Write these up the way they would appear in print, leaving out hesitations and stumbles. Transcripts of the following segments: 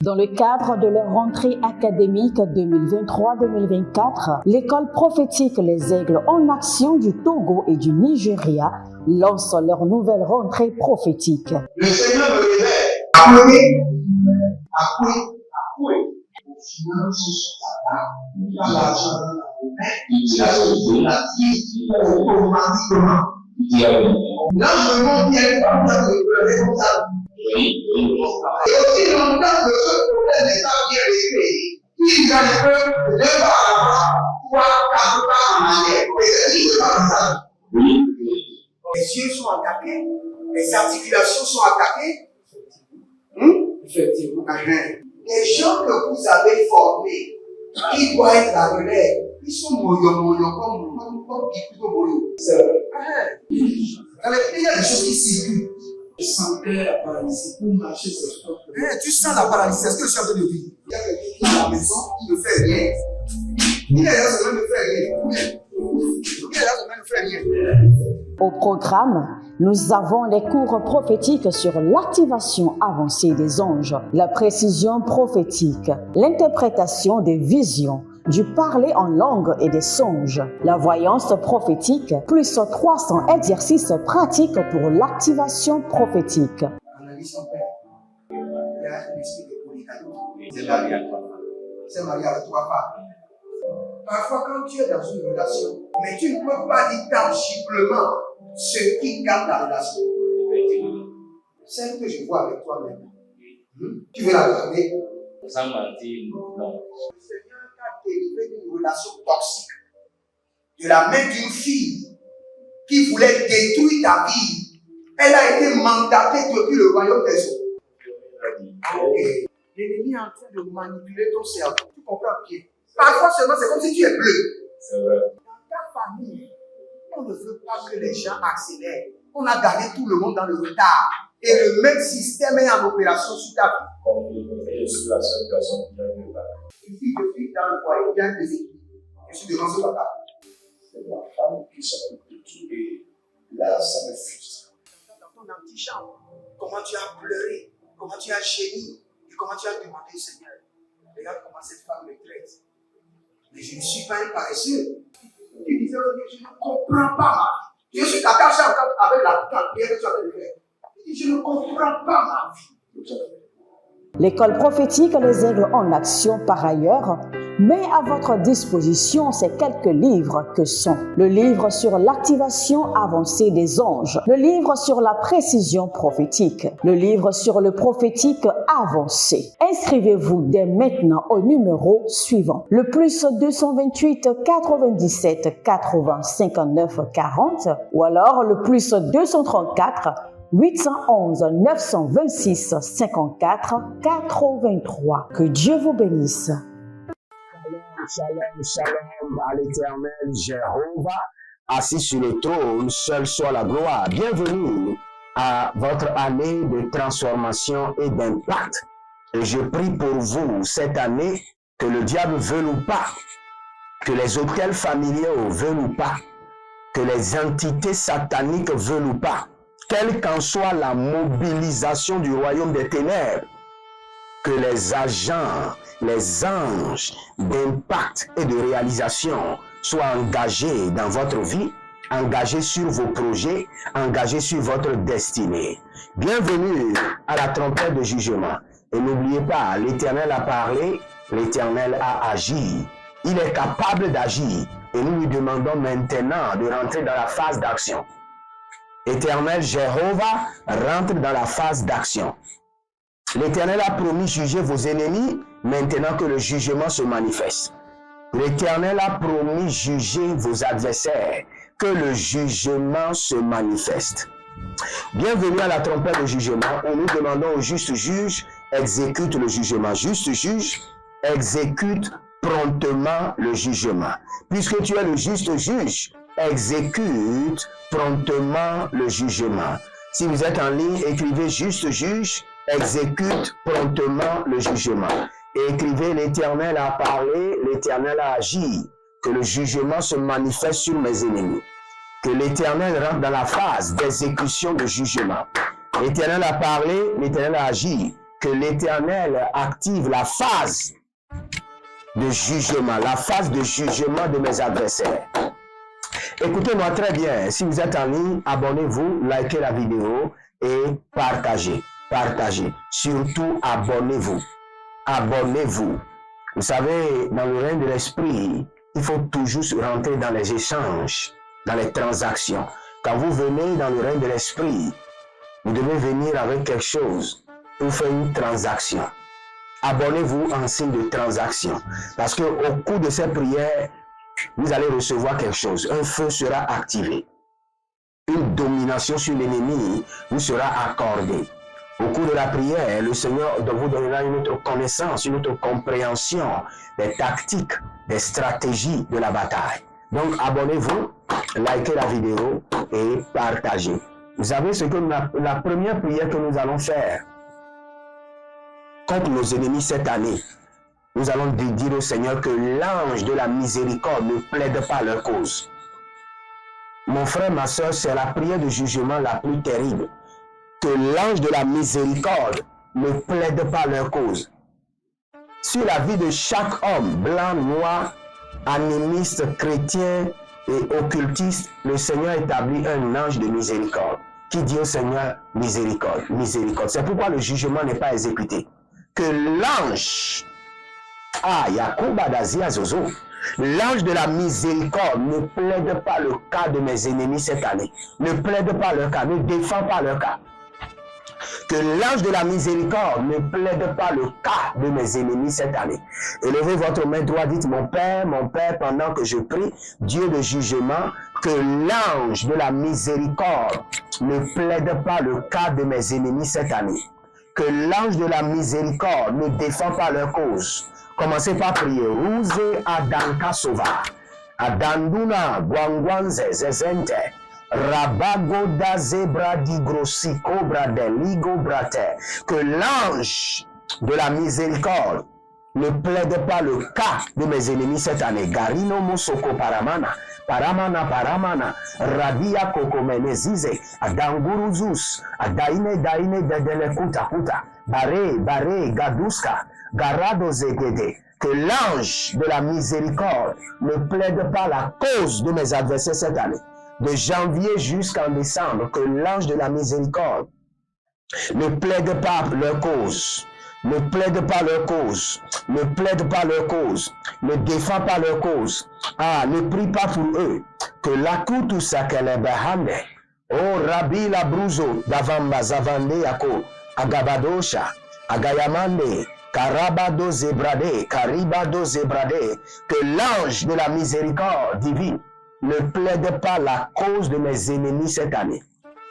Dans le cadre de leur rentrée académique 2023-2024, l'école prophétique Les Aigles en Action du Togo et du Nigeria lance leur nouvelle rentrée prophétique. Le Seigneur me révèle. Appuyez. Aux finances, dans l'argent, la vie, automatiquement. Là, je me montre bien de pleurer comme ça. Et aussi longtemps que ce problème n'est pas bien réglé, il y a un peu de pas à l'avant, pouvoir quatre pas en arrière. Et c'est ce qui se passe ça. Les yeux sont attaqués, les articulations sont attaquées. Effectivement. Les gens que vous avez formés, qui doivent être la relève, ils sont moyo comme plutôt moyo. C'est vrai. Il y a des choses qui circulent. Je sentais la paralysie pour marcher sur ce corps. Tu sens la paralysie, c'est ce que je suis en train de dire. Il y a quelqu'un qui est à la maison, il ne fait rien. Il est là, il ne fait rien. Au programme, nous avons les cours prophétiques sur l'activation avancée des anges, la précision prophétique, l'interprétation des visions, du parler en langue et des songes, la voyance prophétique, plus 300 exercices pratiques pour l'activation prophétique. Analyse ton père. Il y a un esprit de polygamy. C'est marié à trois femmes. Parfois, quand tu es dans une relation, mais tu ne peux pas dire tangiblement ce qui garde la relation. Celle que je vois avec toi-même. Tu veux la garder? Sans mentir, non. Le Seigneur t'a délivré d'une relation toxique. De la main d'une fille qui voulait détruire ta vie. Elle a été mandatée depuis le royaume des eaux. Et l'ennemi est en train de manipuler ton cerveau. Tu comprends bien? Parfois seulement, c'est comme si tu es bleu. C'est vrai. Dans ta famille, on ne veut pas que les gens accélèrent. On a gardé tout le monde dans le retard. Et le même système est en opération sur ta vie. Je suis la seule personne qui a eu le bac. Une fille de fille dans le foyer, bien déséquilibrée. Je suis devant ce papa. C'est ma femme qui s'occupe de tout et là, ça me frustre. Dans ton antichambre, comment tu as pleuré, comment tu as gémi et comment tu as demandé au Seigneur. Regarde comment cette femme me traite. Mais je ne suis pas un paresseux. Tu disais, je ne comprends pas ma vie. Je suis attaché avec la prière que tu as fait de faire. Je ne comprends pas ma vie. L'école prophétique Les Aigles en Action, par ailleurs, met à votre disposition ces quelques livres que sont le livre sur l'activation avancée des anges, le livre sur la précision prophétique, le livre sur le prophétique avancé. Inscrivez-vous dès maintenant au numéro suivant, le plus 228 97 80 59 40 ou alors le plus 234 811 926 54 83. Que Dieu vous bénisse. Shalom, shalom à l'Éternel Jéhovah, assis sur le trône, seul soit la gloire. Bienvenue à votre année de transformation et d'impact. Et je prie pour vous cette année que le diable veuille ou pas, que les hôtels familiaux veulent ou pas, que les entités sataniques veulent ou pas, quelle qu'en soit la mobilisation du royaume des ténèbres, que les agents, les anges d'impact et de réalisation soient engagés dans votre vie, engagés sur vos projets, engagés sur votre destinée. Bienvenue à la trompette de jugement. Et n'oubliez pas, l'Éternel a parlé, l'Éternel a agi. Il est capable d'agir et nous lui demandons maintenant de rentrer dans la phase d'action. Éternel Jéhovah, rentre dans la phase d'action. L'Éternel a promis juger vos ennemis maintenant que le jugement se manifeste. L'Éternel a promis juger vos adversaires, que le jugement se manifeste. Bienvenue à la trompette de jugement où nous demandons au juste juge, exécute le jugement. Juste juge, exécute promptement le jugement. Puisque tu es le juste juge, exécute promptement le jugement. Si vous êtes en ligne, écrivez juste juge, exécute promptement le jugement. Et écrivez l'Éternel a parlé, l'Éternel a agi. Que le jugement se manifeste sur mes ennemis. Que l'Éternel rentre dans la phase d'exécution de jugement. L'Éternel a parlé, l'Éternel a agi. que l'Éternel active la phase de jugement de mes adversaires. Écoutez-moi très bien. Si vous êtes en ligne, abonnez-vous, likez la vidéo et partagez. Partagez. Surtout, abonnez-vous. Abonnez-vous. Vous savez, dans le règne de l'esprit, il faut toujours rentrer dans les échanges, dans les transactions. Quand vous venez dans le règne de l'esprit, vous devez venir avec quelque chose pour faire une transaction. Abonnez-vous en signe de transaction. Parce qu'au cours de ces prières, vous allez recevoir quelque chose. Un feu sera activé. Une domination sur l'ennemi vous sera accordée. Au cours de la prière, le Seigneur vous donnera une autre connaissance, une autre compréhension des tactiques, des stratégies de la bataille. Donc, abonnez-vous, likez la vidéo et partagez. Vous savez ce que la première prière que nous allons faire contre nos ennemis cette année, nous allons dire au Seigneur que l'ange de la miséricorde ne plaide pas leur cause. Mon frère, ma soeur, c'est la prière de jugement la plus terrible. Que l'ange de la miséricorde ne plaide pas leur cause. Sur la vie de chaque homme, blanc, noir, animiste, chrétien et occultiste, le Seigneur établit un ange de miséricorde qui dit au Seigneur miséricorde, miséricorde. C'est pourquoi le jugement n'est pas exécuté. Que l'ange, l'ange de la miséricorde ne plaide pas le cas de mes ennemis cette année. Ne plaide pas leur cas, ne défend pas leur cas. Que l'ange de la miséricorde ne plaide pas le cas de mes ennemis cette année. Élevez votre main droite, dites mon Père, pendant que je prie, Dieu de jugement, que l'ange de la miséricorde ne plaide pas le cas de mes ennemis cette année. Que l'ange de la miséricorde ne défend pas leur cause. Commencez par prier. Rouze Adanka Sova, Adanduna Gwangwanze Zezente, Rabago da zebra di grossico bradeligo brate. Que l'ange de la miséricorde ne plaide pas le cas de mes ennemis cette année. Garino Mosoko Paramana, Paramana, Radia Kokomene Zize, Adanguruzus, Adaine Dedele Kuta, Bare, Gaduska, Garado Zegede. Que l'ange de la miséricorde ne plaide pas la cause de mes adversaires cette année. De janvier jusqu'en décembre, que l'ange de la miséricorde ne plaide pas leur cause, ne plaide pas leur cause, ne plaide pas leur cause, ne défend pas leur cause, ne prie pas pour eux, que la kutu sakele behande, Rabbi la bruzo, davamba zavande yako, agabadosha, agayamande, karabado zebrade, karibado zebrade, que l'ange de la miséricorde divine ne plaide pas la cause de mes ennemis cette année.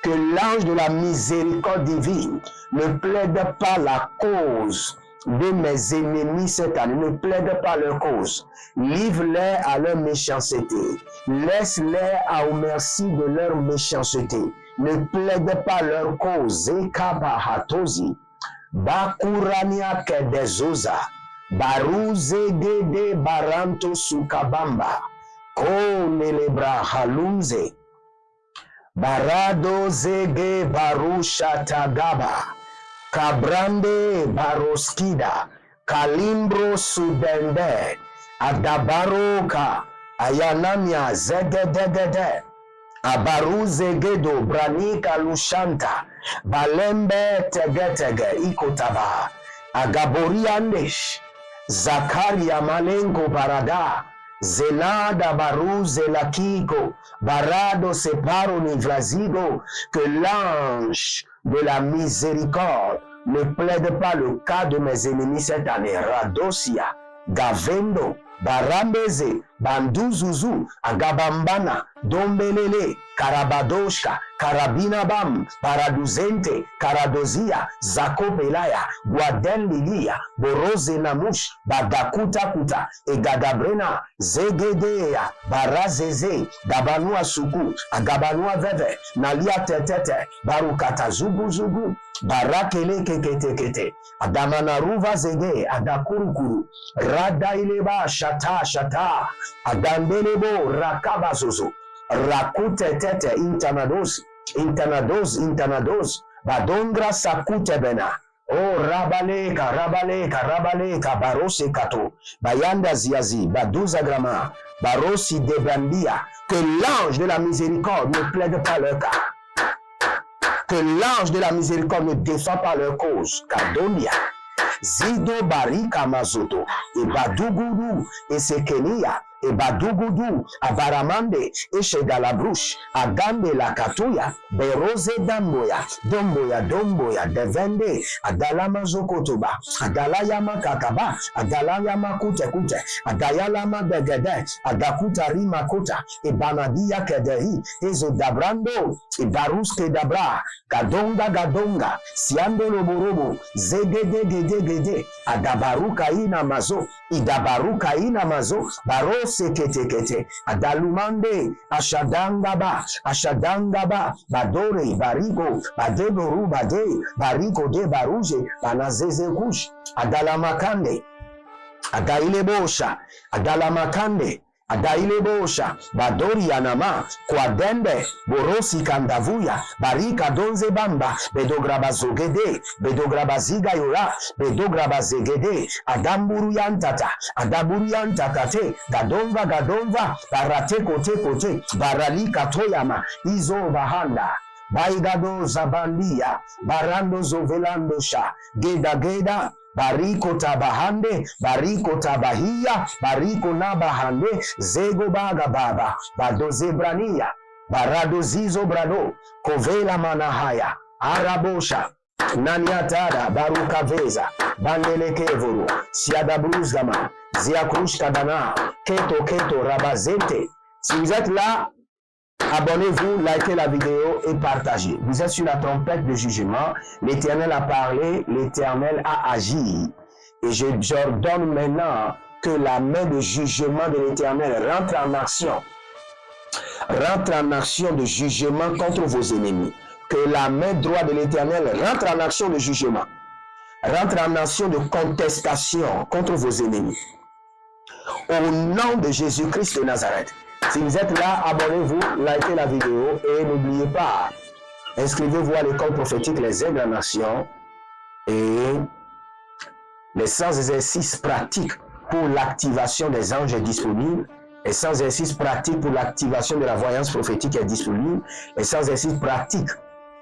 Que l'ange de la miséricorde divine ne plaide pas la cause de mes ennemis cette année. Ne plaide pas leur cause. Livre-les à leur méchanceté. Laisse-les au merci de leur méchanceté. Ne plaide pas leur cause. Ekaba hatozi. Bakurania kedezoza. Baruzegede baranto sukabamba. Konelebra halumze. Barado zege barusha tagaba. Kabrande baroskida. Kalimbro sudende. Adabaroka. Ayanamia zegedegede. Abaru zegedo branika lushanta. Balembe tegetege ikotaba. Agaboriandesh. Zakaria malenko barada. Zelada baru zelakiko, barado separo nivrazigo, que l'ange de la miséricorde ne plaide pas le cas de mes ennemis cette année. Radosia, Gavendo, Barambeze, Banduzuzu, Agabambana, Dombelele, Karabadoshka, Karabinabam, Paraduzente, Karadozia, Zakopelaya, Guadenlilia, Boroze Namush, Badakuta Kuta, Egadabrena, Zegedea, Barazeze, Gabanua Suku, Agabanua Veve, Nalia Tetete, Barukata Zubu Zubu, Barakele Kekete, Adamana Ruva Zege, Adakurukuru, Radaileba Shata Shata, Adandelebo Rakabazozo, Rakute Tete Intanados, Badongra Sakute Bena, Oh, rabaleka, barose kato, bayanda ziazi, badouza grama, barosi debrandia, que l'ange de la miséricorde ne plaide pas leur cas. Que l'ange de la miséricorde ne défend pas leur cause. Kadonia, Zido barika mazoto, et badugudu, et sekenia, et badugudu, abaramande, et shedalabrush, agande la katuya, berose damboya, domboya, devende, adalama zokotoba, adalayama kakaba, adalayama kute, adayalama begede, adakuta rima kota, et banadia kedehi, ezo dabrando, et baruske dabra, gadonga, siando loborobo, zegede, adabaruka ina mazo, idabaruka ina mazo, barose kete, adalumande, ashadangaba, badore, barigo, badedoru, bade, bariko de baruje, banazeze kush, adalamakande, adailebosha, adailebosha, badori anama, kwadembe, borosi kandavuya, barika donze bamba, bedograba zogede, bedograba ziga yora, bedograba zegede, adamburu yantatate, gadonva, barate kote, baralika toyama, izo bahanda, baigado zabandia, barando zovelando sha, geda, bariko tabahande, bariko tabahia, bariko nabahande, zego baga baba, bado zebrania, barado zizo brado, kovela manahaya, arabosha, naniatada, baruka veza, bandelekevuru, siada bruzgama, ziakrush kadana, keto, rabazente. Si vous êtes là, abonnez-vous, likez la vidéo et partagez. Vous êtes sur la trompette de jugement. L'Éternel a parlé, l'Éternel a agi. Et j'ordonne maintenant que la main de jugement de l'Éternel rentre en action. Rentre en action de jugement contre vos ennemis. Que la main droite de l'Éternel rentre en action de jugement. Rentre en action de contestation contre vos ennemis. Au nom de Jésus-Christ de Nazareth. Si vous êtes là, abonnez-vous, likez la vidéo et n'oubliez pas, inscrivez-vous à l'école prophétique Les Aigles en Nation et les 100 exercices pratiques pour l'activation des anges est disponible, les 100 exercices pratiques pour l'activation de la voyance prophétique est disponible, les 100 exercices pratiques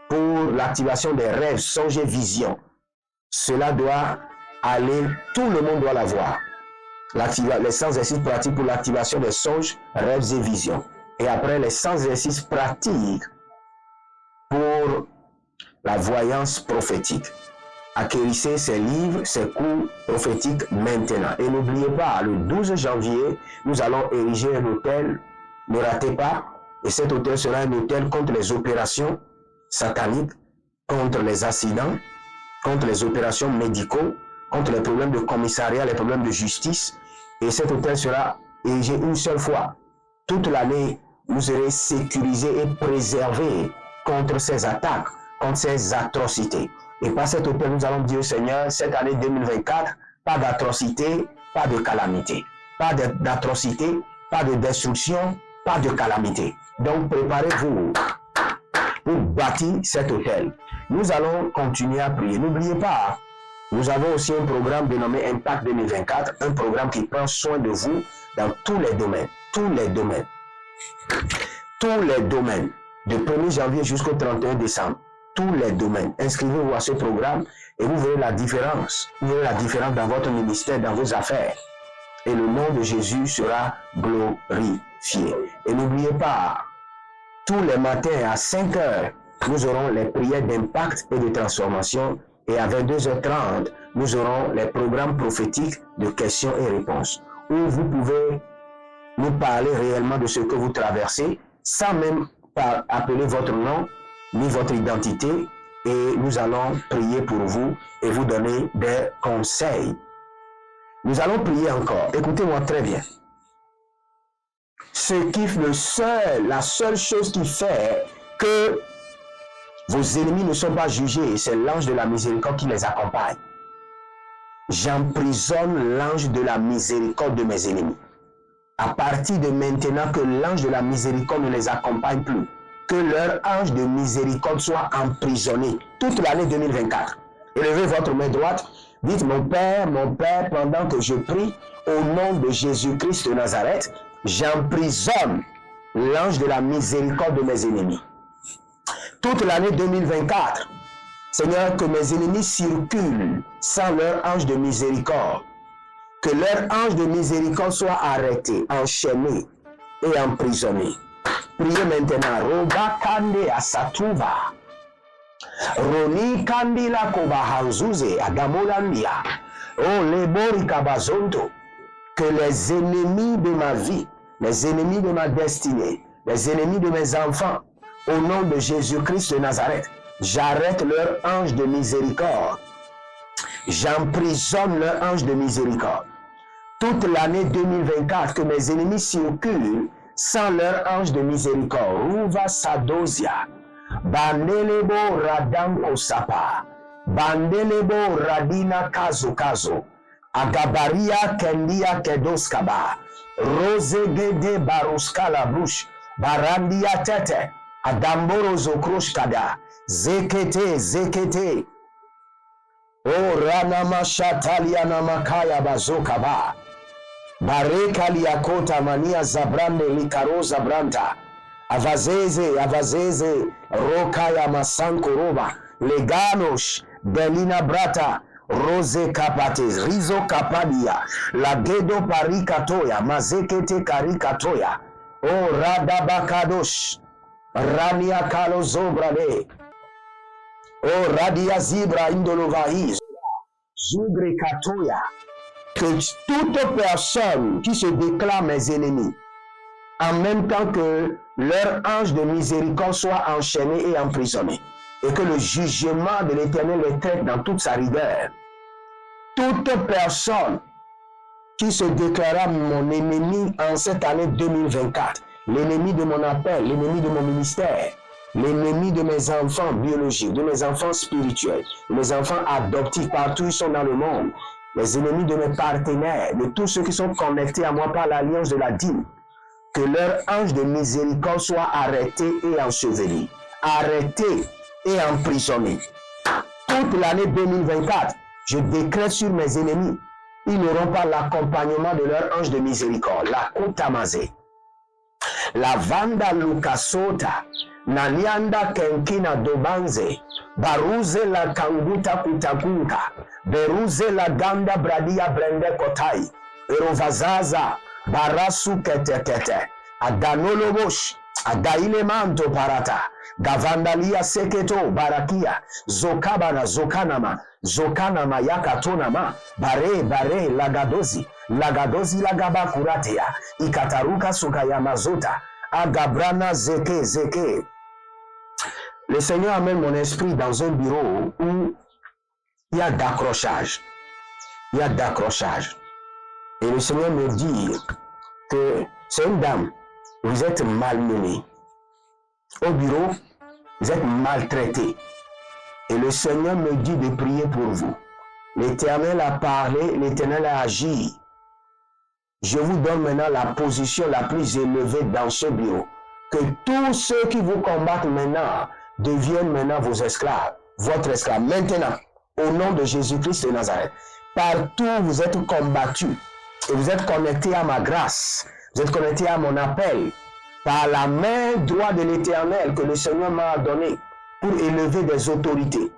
pour l'activation des rêves, songes et visions. Cela doit aller, tout le monde doit l'avoir. Les 100 exercices pratiques pour l'activation des songes, rêves et visions. Et après les 100 exercices pratiques pour la voyance prophétique. Acquérissez ces livres, ces cours prophétiques maintenant. Et n'oubliez pas, le 12 janvier, nous allons ériger un hôtel. Ne ratez pas. Et cet hôtel sera un hôtel contre les opérations sataniques, contre les accidents, contre les opérations médicaux, contre les problèmes de commissariat, les problèmes de justice. Et cet hôtel sera érigé une seule fois. Toute l'année, vous serez sécurisés et préservés contre ces attaques, contre ces atrocités. Et par cet hôtel, nous allons dire, Seigneur, cette année 2024, pas d'atrocité, pas de calamité. Pas d'atrocité, pas de destruction, pas de calamité. Donc, préparez-vous pour bâtir cet hôtel. Nous allons continuer à prier. N'oubliez pas, nous avons aussi un programme dénommé Impact 2024, un programme qui prend soin de vous dans tous les domaines, de 1er janvier jusqu'au 31 décembre, tous les domaines. Inscrivez-vous à ce programme et vous verrez la différence. Vous verrez la différence dans votre ministère, dans vos affaires. Et le nom de Jésus sera glorifié. Et n'oubliez pas, tous les matins à 5 heures, nous aurons les prières d'impact et de transformation. Et à 22h30, nous aurons les programmes prophétiques de questions et réponses, où vous pouvez nous parler réellement de ce que vous traversez, sans même appeler votre nom, ni votre identité, et nous allons prier pour vous et vous donner des conseils. Nous allons prier encore. Écoutez-moi très bien. La seule chose qui fait que vos ennemis ne sont pas jugés, c'est l'ange de la miséricorde qui les accompagne. J'emprisonne l'ange de la miséricorde de mes ennemis. À partir de maintenant, que l'ange de la miséricorde ne les accompagne plus. Que leur ange de miséricorde soit emprisonné toute l'année 2024. Élevez votre main droite. Dites, mon Père, pendant que je prie, au nom de Jésus-Christ de Nazareth, j'emprisonne l'ange de la miséricorde de mes ennemis. Toute l'année 2024, Seigneur, que mes ennemis circulent sans leur ange de miséricorde. Que leur ange de miséricorde soit arrêté, enchaîné et emprisonné. Priez maintenant. Roba kande asatuva. Roni kandila kobahanzuze agamolandia. Oh lebori kabazonto. Que les ennemis de ma vie, les ennemis de ma destinée, les ennemis de mes enfants, au nom de Jésus-Christ de Nazareth, j'arrête leur ange de miséricorde. J'emprisonne leur ange de miséricorde. Toute l'année 2024, que mes ennemis circulent sans leur ange de miséricorde. Ruva sadosia. Bandelebo radanko sapa. Bandelebo radina kazo kazo. Agabaria kendia kedoskaba. Rosegede baruskala bush. Barandia tete. Adamboro zokroshkada. Zekete, zekete. O ranama shatalia namakaya bazokaba. Bareka liakota mania zabrande likaroza branta. Avazeze, avazeze, rokaya masanko roba. Leganosh, delina brata. Rose kapates, rizo kapadia. Lagedo parikatoya, mazekete karikatoya. O radabakadosh. Rania kalo zobrade. O radia zibra indolovaïs. Zubre katoya. Que toute personne qui se déclare mes ennemis, en même temps que leur ange de miséricorde soit enchaîné et emprisonné, et que le jugement de l'Éternel les traite dans toute sa rigueur. Toute personne qui se déclara mon ennemi en cette année 2024, l'ennemi de mon appel, l'ennemi de mon ministère, l'ennemi de mes enfants biologiques, de mes enfants spirituels, de mes enfants adoptifs, partout ils sont dans le monde, les ennemis de mes partenaires, de tous ceux qui sont connectés à moi par l'alliance de la dîme, que leur ange de miséricorde soit arrêté et enseveli, arrêté et emprisonné. Toute l'année 2024, je décrète sur mes ennemis, ils n'auront pas l'accompagnement de leur ange de miséricorde, la Kotamazé, la Vanda Lukasota, Nanianda Kenkina Dobanze, Baruze la Kanguta Kutakunka, Beruze la Ganda Bradia Brende Kotai, Erovazaza, Barasu Kete, Adanolobosh, Adailemanto Parata, Gavandalia Seketo, Barakia, Zokabana, Zokanama Yakatonama, Bare, Lagadozi, Lagaba Kuratea, Ikataruka Sukayamazota, Agabrana Zeke. Le Seigneur amène mon esprit dans un bureau où il y a d'accrochage. Et le Seigneur me dit que c'est une dame, vous êtes malmenée. Au bureau, vous êtes maltraité. Et le Seigneur me dit de prier pour vous. L'Éternel a parlé, l'Éternel a agi. Je vous donne maintenant la position la plus élevée dans ce bureau. Que tous ceux qui vous combattent maintenant deviennent maintenant vos esclaves, votre esclave. Maintenant, au nom de Jésus-Christ de Nazareth, partout vous êtes combattus et vous êtes connectés à ma grâce, vous êtes connectés à mon appel, par la main droite de l'Éternel que le Seigneur m'a donné pour élever des autorités.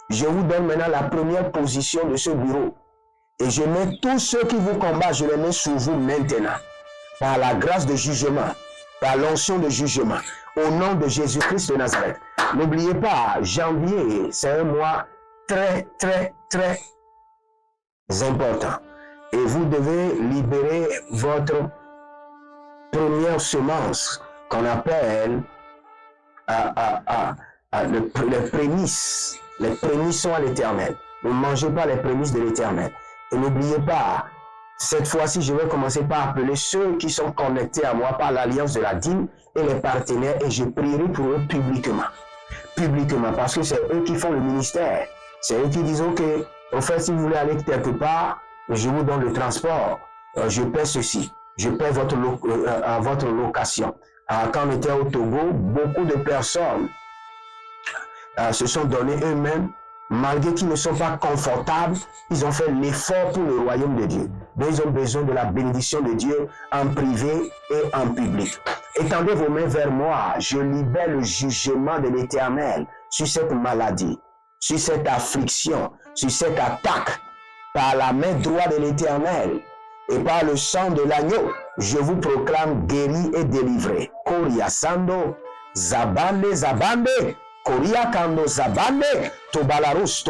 Je vous donne maintenant la première position de ce bureau. Et je mets tous ceux qui vous combattent, je les mets sous vous maintenant. Par la grâce de jugement, par l'onction de jugement, au nom de Jésus-Christ de Nazareth. N'oubliez pas, janvier, c'est un mois très important. Et vous devez libérer votre première semence qu'on appelle les prémices. Les prémices sont à l'Éternel. Ne mangez pas les prémices de l'Éternel. Et n'oubliez pas, cette fois-ci, je vais commencer par appeler ceux qui sont connectés à moi par l'alliance de la dîme et les partenaires, et je prierai pour eux publiquement. Publiquement, parce que c'est eux qui font le ministère. C'est eux qui disent, ok, en fait, si vous voulez aller quelque part, je vous donne le transport, je paie ceci, je paie votre location. Quand on était au Togo, beaucoup de personnes se sont données eux-mêmes malgré qu'ils ne sont pas confortables, ils ont fait l'effort pour le royaume de Dieu. Donc, ils ont besoin de la bénédiction de Dieu en privé et en public. Étendez vos mains vers moi, je libère le jugement de l'Éternel sur cette maladie, sur cette affliction, sur cette attaque, par la main droite de l'Éternel et par le sang de l'agneau. Je vous proclame guéri et délivré. Koria Sando, Zabande, Zabande, Koria Kando, Zabande, Tobalarus,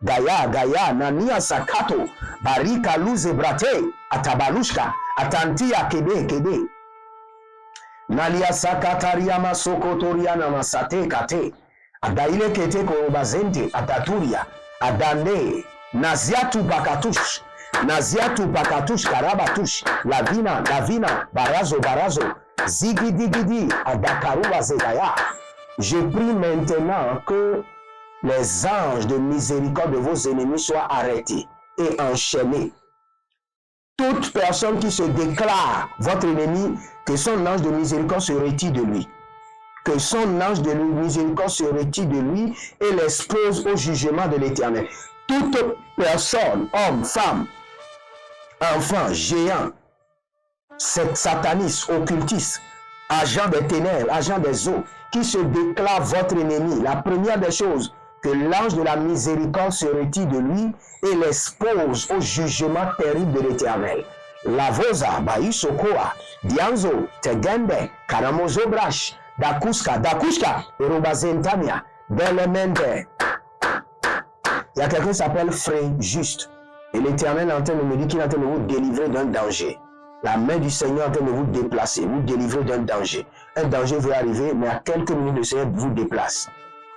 Gaya, Gaya, Nania Sakato, Barika Luze Brate, Atabalushka, Atantia Kede, Kede. Nalia Sakataria Masokotoria Namasate Kate, Adaile Kete Korobazente, Ataturia, Adande, Naziatu Bakatush, Karabatush, Lavina, Barazo, Zigidi, Adakaruba Zegaya. Je prie maintenant que les anges de miséricorde de vos ennemis soient arrêtés et enchaînés. Toute personne qui se déclare votre ennemi, que son ange de miséricorde se retire de lui. Que son ange de miséricorde se retire de lui et l'expose au jugement de l'Éternel. Toute personne, homme, femme, enfant, géant, sataniste, occultiste, agent des ténèbres, agent des eaux, qui se déclare votre ennemi, la première des choses, que l'ange de la miséricorde se retire de lui et l'expose au jugement terrible de l'Éternel. Lavosa, Baïsokoa, Dianzo, Tegende, Karamozobrash, Dakuska, Erobazentamia, Belemente. Il y a quelqu'un qui s'appelle Frère Juste. Et l'Éternel est en train de me dire qu'il est en train de vous délivrer d'un danger. La main du Seigneur est en train de vous déplacer, vous délivrer d'un danger. Un danger va arriver, mais à quelques minutes, le Seigneur vous déplace.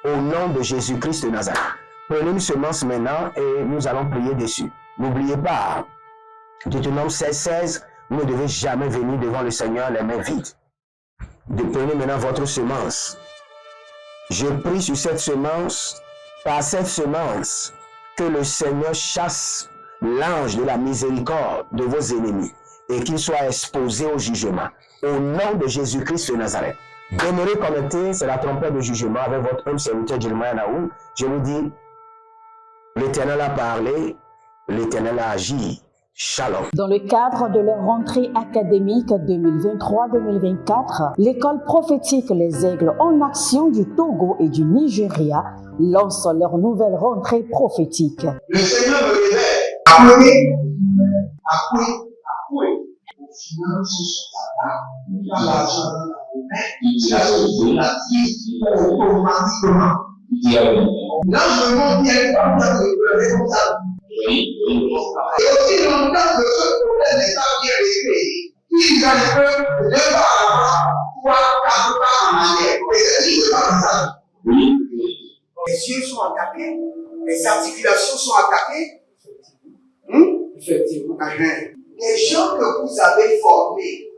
Au nom de Jésus-Christ de Nazareth. Prenez une semence maintenant et nous allons prier dessus. N'oubliez pas, Deutéronome 16, vous ne devez jamais venir devant le Seigneur les mains vides. Prenez maintenant votre semence. Je prie sur cette semence, par cette semence, que le Seigneur chasse l'ange de la miséricorde de vos ennemis et qu'il soit exposé au jugement. Au nom de Jésus-Christ de Nazareth. Demeurez connectés, c'est la trompette de jugement avec votre homme serviteur Jeremiah Naoum. Je vous dis, l'Éternel a parlé, l'Éternel a agi. Shalom. Dans le cadre de leur rentrée académique 2023-2024, l'école prophétique Les Aigles en Action du Togo et du Nigeria lance leur nouvelle rentrée prophétique. Le Seigneur me révèle. Appelez. Finances, dans l'argent, il a sauvé la vie automatiquement. Là, je me montre bien comme ça, de responsable. Et aussi longtemps que ce problème n'est pas bien réglé, ils arrivent de par avant, 3, 4 pas en arrière. Et c'est ce qui se passe ça. Les yeux sont attaqués, les articulations sont attaquées. Effectivement. Les gens que vous avez formés,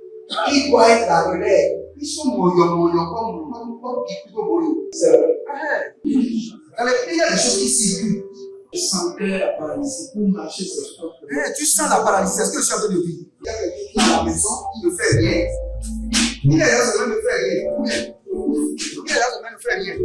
qui doivent être la relève, ils sont moyo comme plutôt moyo. C'est vrai. Dans les pays, il y a des choses qui circulent. Je sentais la paralysie pour marcher sur le corps. Tu sens la paralysie, c'est ce que je suis en train de dire. Il y a quelqu'un qui est à la maison, qui ne fait rien. Il est là, ça ne fait rien.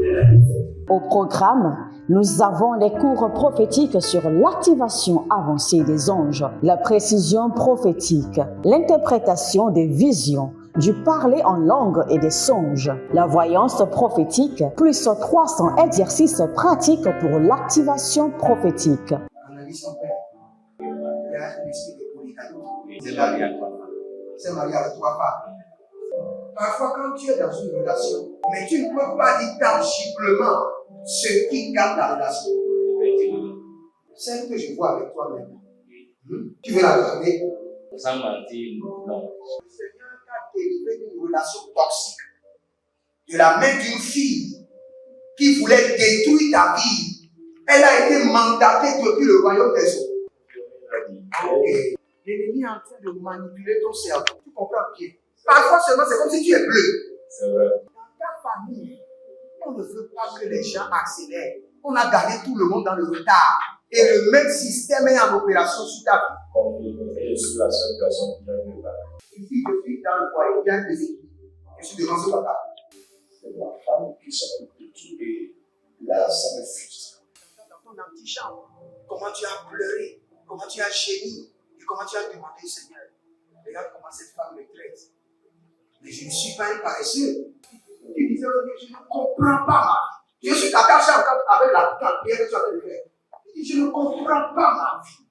Au programme, nous avons les cours prophétiques sur l'activation avancée des anges, la précision prophétique, l'interprétation des visions, du parler en langue et des songes, la voyance prophétique, plus 300 exercices pratiques pour l'activation prophétique. Analyse ton père. Il y a un esprit de polygamy. C'est marié à trois femmes. C'est marié à trois femmes. Parfois, quand tu es dans une relation, mais tu ne peux pas dire tangiblement ce qui garde la relation. Celle que je vois avec toi maintenant. Tu veux la garder? Sans mentir, non. Le Seigneur t'a délivré d'une relation toxique. De la main d'une fille qui voulait détruire ta vie. Elle a été mandatée depuis le royaume des eaux. L'ennemi est en train de manipuler ton cerveau. Tu comprends bien? Parfois seulement, c'est comme si tu es bleu. C'est vrai. Dans ta famille, on ne veut pas que les gens accélèrent. On a gardé tout le monde dans le retard. Et le même système est en opération sur ta vie. Comme je suis la seule personne qui a eu le bac. Une fille de fille dans le foyer, il y a des équipes. Je suis devant ce papa. C'est ma femme qui s'occupe de tout et là, ça me frustre. Ta antichambre, comment tu as pleuré, comment tu as gémi, et comment tu as demandé, Seigneur, regarde comment cette femme me traite. Mais je ne suis pas un paresseux. Tu disais, je ne comprends pas ma vie. Je suis attaché encore avec la prière que tu as fait de faire. Je ne comprends pas ma vie.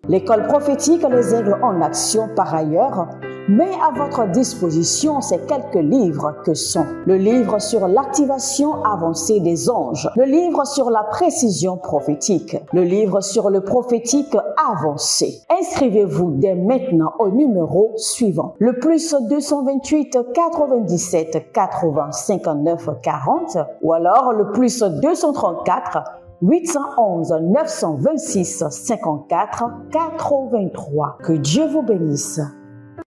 L'école prophétique Les Aigles en Action, par ailleurs, met à votre disposition ces quelques livres que sont le livre sur l'activation avancée des anges, le livre sur la précision prophétique, le livre sur le prophétique avancé. Inscrivez-vous dès maintenant au numéro suivant, le plus 228 97 80 59 40 ou alors le plus 234 811 926 54 83. Que Dieu vous bénisse.